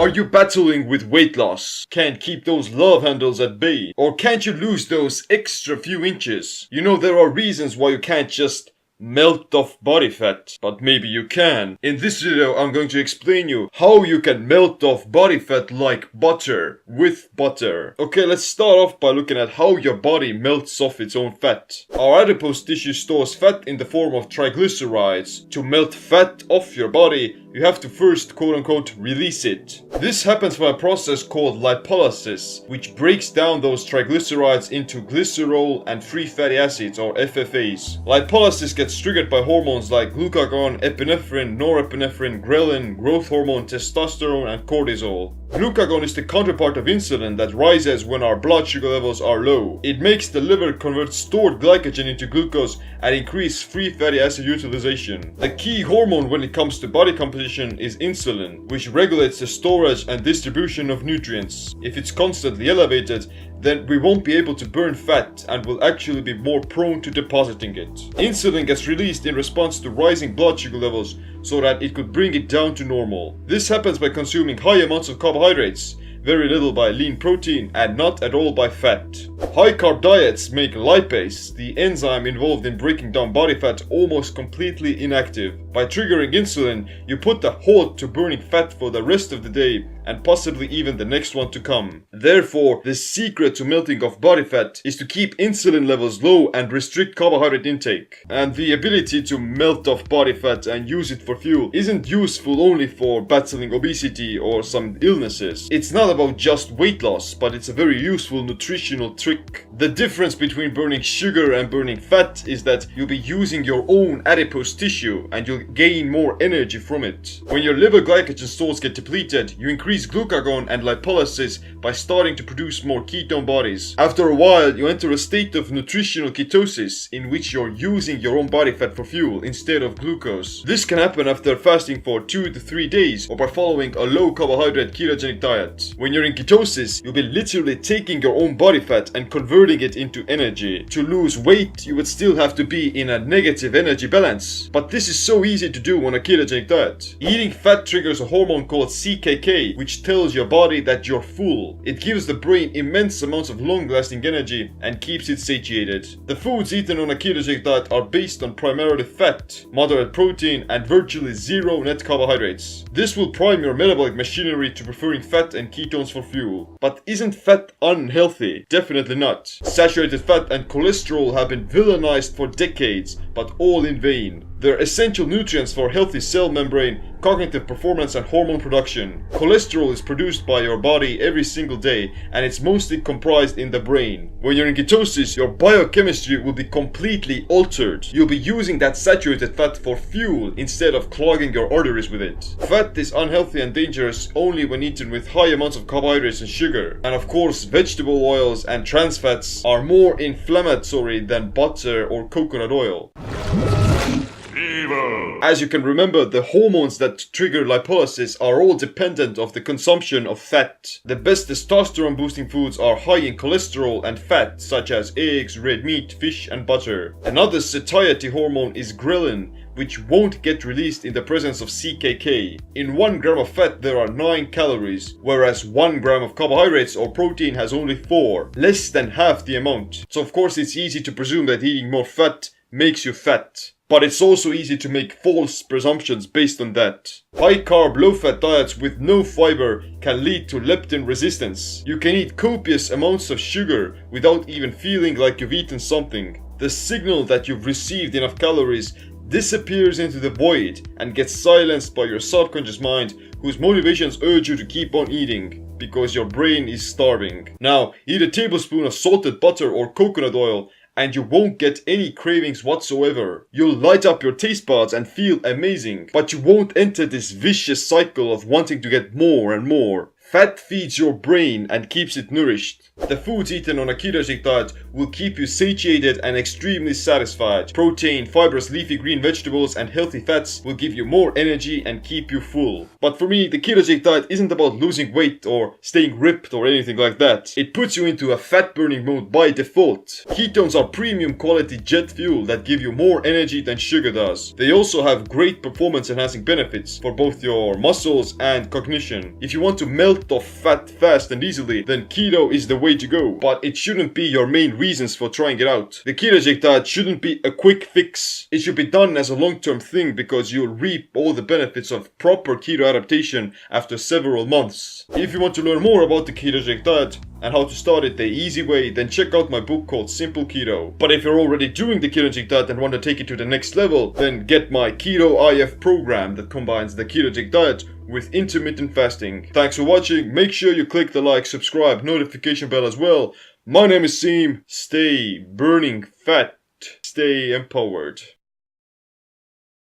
Are you battling with weight loss? Can't keep those love handles at bay? Or can't you lose those extra few inches? You know, there are reasons why you can't just melt off body fat, but maybe you can. In this video, I'm going to explain you how you can melt off body fat like butter, with butter. Okay, let's start off by looking at how your body melts off its own fat. Our adipose tissue stores fat in the form of triglycerides. To melt fat off your body, you have to first quote-unquote release it. This happens by a process called lipolysis, which breaks down those triglycerides into glycerol and free fatty acids, or FFAs. Lipolysis gets triggered by hormones like glucagon, epinephrine, norepinephrine, ghrelin, growth hormone, testosterone, and cortisol. Glucagon is the counterpart of insulin that rises when our blood sugar levels are low. It makes the liver convert stored glycogen into glucose and increase free fatty acid utilization. The key hormone when it comes to body composition is insulin, which regulates the storage and distribution of nutrients. If it's constantly elevated, then we won't be able to burn fat and will actually be more prone to depositing it. Insulin gets released in response to rising blood sugar levels so that it could bring it down to normal. This happens by consuming high amounts of carbohydrates, very little by lean protein, and not at all by fat. High carb diets make lipase, the enzyme involved in breaking down body fat, almost completely inactive. By triggering insulin, you put a halt to burning fat for the rest of the day and possibly even the next one to come. Therefore, the secret to melting off body fat is to keep insulin levels low and restrict carbohydrate intake. And the ability to melt off body fat and use it for fuel isn't useful only for battling obesity or some illnesses. It's not about just weight loss, but it's a very useful nutritional trick. The difference between burning sugar and burning fat is that you'll be using your own adipose tissue and you'll gain more energy from it. When your liver glycogen stores get depleted, you increase glucagon and lipolysis by starting to produce more ketone bodies. After a while, you enter a state of nutritional ketosis in which you're using your own body fat for fuel instead of glucose. This can happen after fasting for 2 to 3 days or by following a low carbohydrate ketogenic diet. When you're in ketosis, you'll be literally taking your own body fat and converting it into energy. To lose weight, you would still have to be in a negative energy balance. But this is so easy to do on a ketogenic diet. Eating fat triggers a hormone called CKK, which tells your body that you're full. It gives the brain immense amounts of long-lasting energy and keeps it satiated. The foods eaten on a ketogenic diet are based on primarily fat, moderate protein, and virtually zero net carbohydrates. This will prime your metabolic machinery to preferring fat and ketones for fuel. But isn't fat unhealthy? Definitely not. Saturated fat and cholesterol have been villainized for decades, but all in vain. They're essential nutrients for healthy cell membrane, cognitive performance, and hormone production. Cholesterol is produced by your body every single day, and it's mostly comprised in the brain. When you're in ketosis, your biochemistry will be completely altered. You'll be using that saturated fat for fuel instead of clogging your arteries with it. Fat is unhealthy and dangerous only when eaten with high amounts of carbohydrates and sugar. And of course, vegetable oils and trans fats are more inflammatory than butter or coconut oil. As you can remember, the hormones that trigger lipolysis are all dependent of the consumption of fat. The best testosterone boosting foods are high in cholesterol and fat, such as eggs, red meat, fish, and butter. Another satiety hormone is ghrelin, which won't get released in the presence of CKK. In 1 gram of fat there are 9 calories, whereas 1 gram of carbohydrates or protein has only 4, less than half the amount. So of course it's easy to presume that eating more fat makes you fat. But it's also easy to make false presumptions based on that. High carb, low fat diets with no fiber can lead to leptin resistance. You can eat copious amounts of sugar without even feeling like you've eaten something. The signal that you've received enough calories disappears into the void and gets silenced by your subconscious mind, whose motivations urge you to keep on eating because your brain is starving. Now, eat a tablespoon of salted butter or coconut oil and you won't get any cravings whatsoever. You'll light up your taste buds and feel amazing, but you won't enter this vicious cycle of wanting to get more and more. Fat feeds your brain and keeps it nourished. The foods eaten on a ketogenic diet will keep you satiated and extremely satisfied. Protein, fibrous leafy green vegetables, and healthy fats will give you more energy and keep you full. But for me, the ketogenic diet isn't about losing weight or staying ripped or anything like that. It puts you into a fat burning mode by default. Ketones are premium quality jet fuel that give you more energy than sugar does. They also have great performance enhancing benefits for both your muscles and cognition. If you want to melt off fat fast and easily, then keto is the way to go. But it shouldn't be your main reasons for trying it out. The ketogenic diet shouldn't be a quick fix. It should be done as a long-term thing because you'll reap all the benefits of proper keto adaptation after several months. If you want to learn more about the ketogenic diet and how to start it the easy way, then check out my book called Simple Keto. But if you're already doing the ketogenic diet and want to take it to the next level, then get my Keto IF program that combines the ketogenic diet with intermittent fasting. Thanks for watching. Make sure you click the like, subscribe, notification bell as well. My name is Seem. Stay burning fat. Stay empowered.